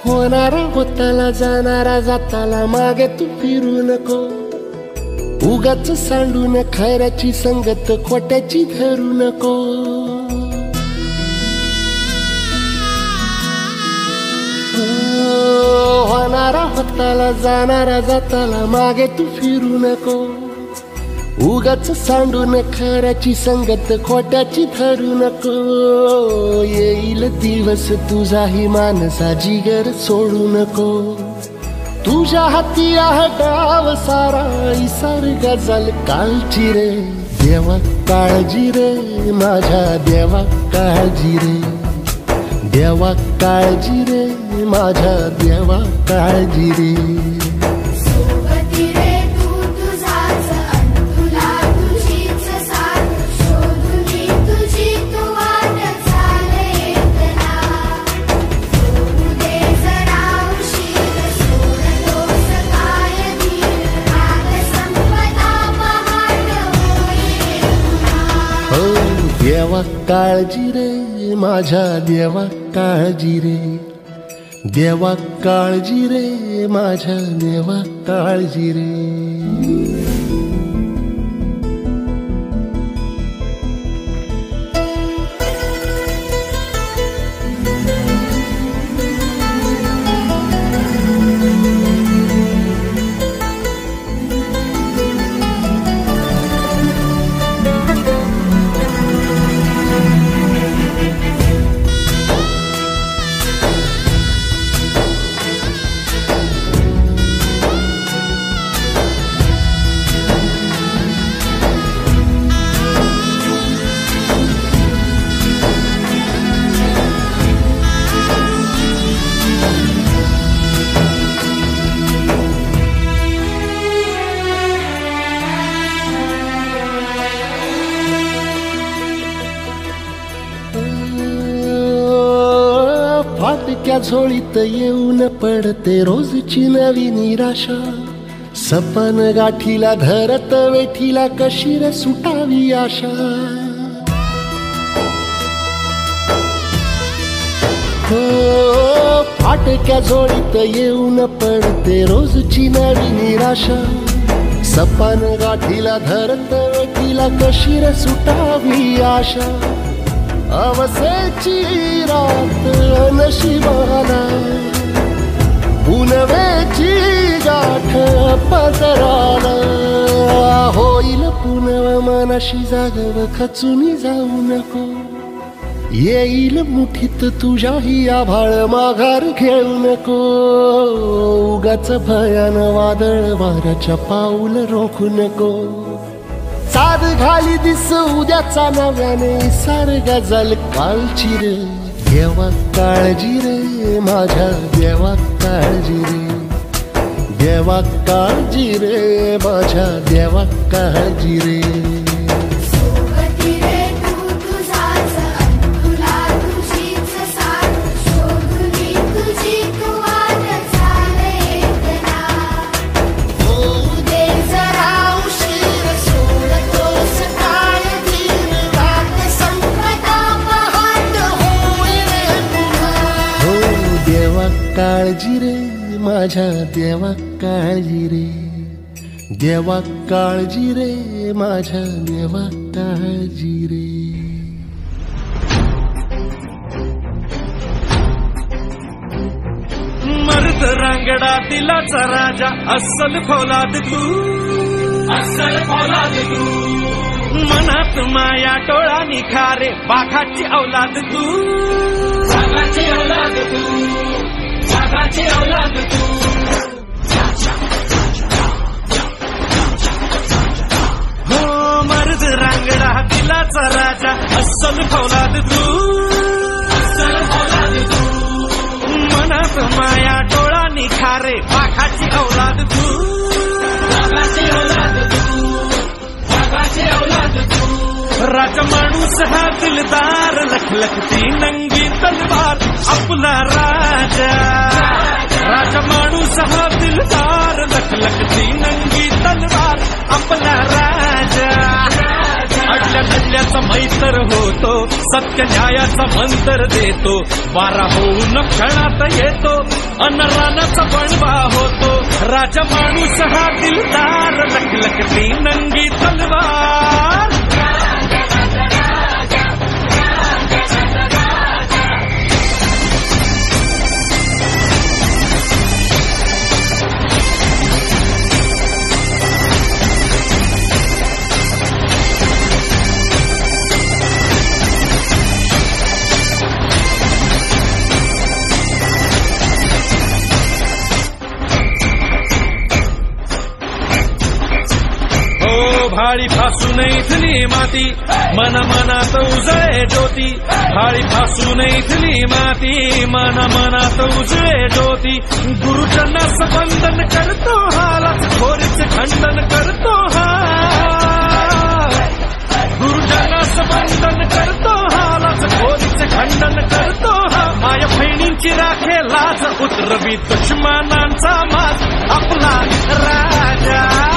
होणारा होताला जाणारा जाताला मागे तू फिरू नको. उगाच सांडून खैराची संगत खोट्याची धरू नको. होणारा होताला जाणारा जाताला मागे तू फिरू नको. उगाच सांडून खऱ्याची संगत खोट्याची धरू नको. येईल दिवस तुझाही मानसा जिगर सोडू नको. तुझ्या हाती आहे डाव सारा इसार गजल कालची रे. देवा काळजी रे माझ्या देवा काळजी रे. देवा काळजी रे माझ्या देवा काळजी रे. देवा काळजी रे माझ्या देवा काळजी रे. देवा काळजी रे माझ्या देवा काळजी रे. फाटक्या झोळीत येऊन पडते रोजची नवी निराशा. सपन गाठीला धरत वेठीला कशी रे सुटावी आशा. हो फाटक्या झोळीत येऊन पडते रोजची नवी निराशा. सपन गाठीला धरत वेठीला कशी रे सुटावी आशा. अवसेची रात नशिबाला पुनवेची गाठ पदराला. होईल पुनव मनाशी जागव खचून जाऊ नको. येईल मुठीत तुझ्याही आभाळ माघार घेऊ नको. उगाच भयान वादळ वाऱ्याच्या पाऊल रोखू नको. साध घाली दिस उद्याचा नव्याने सार गजल कालची रे. देवा काळजी रे माझ्या देवा काळजी रे. देवा काळजी रे माझ्या देवा काळजी रे. काळजी रे माझ्या देवा काळजी रे. देवा काळजी रे माझ्या देवा काळजी रे. मर्द रांगडा दिलाचा राजा अस्सल फौलाद तू. अस्सल फौलाद तू. मनात माया टोळा निखारे बाघाची औलाद तू. बाघाची औलाद तू. बाघाची औलाद तू. हो मर्द रांगडा दिलाचा राजा अस्सल फौलाद तू. अस्सल फौलाद तू. मनात माया टोळा निखारे बाघाची औलाद तू. बाघाची औलाद तू. बाघाची औलाद तू. राजा माणूस हा दिलदार लखलखती नंगी तलवार आपला राजा. राजा माणूस हा दिलदार लखलखती नंगी तलवार आपला राजा. अडल्या राजा लढल्याचा मैत्र होतो, सत्य न्यायाचा मंत्र देतो, वारा होऊन क्षणात येतो, अन रानाचा बनवा होतो, राजा माणूस हा दिलदार, लखलखती नंगी तलवार. भाळी फासून इथली माती, मन मनात उजळे ज्योती, भाळी फासून इथली माती, मन मनात उजळे ज्योती, गुरुजनाचं वंदन करतो हा, लाचखोरीचे खंडन करतो हा, गुरुजनाचं वंदन करतो हा, लाचखोरीचे खंडन करतो हा, माया बहिणींची राखे लाज, उतरवी दुश्मनांचा माज, आपला राजा.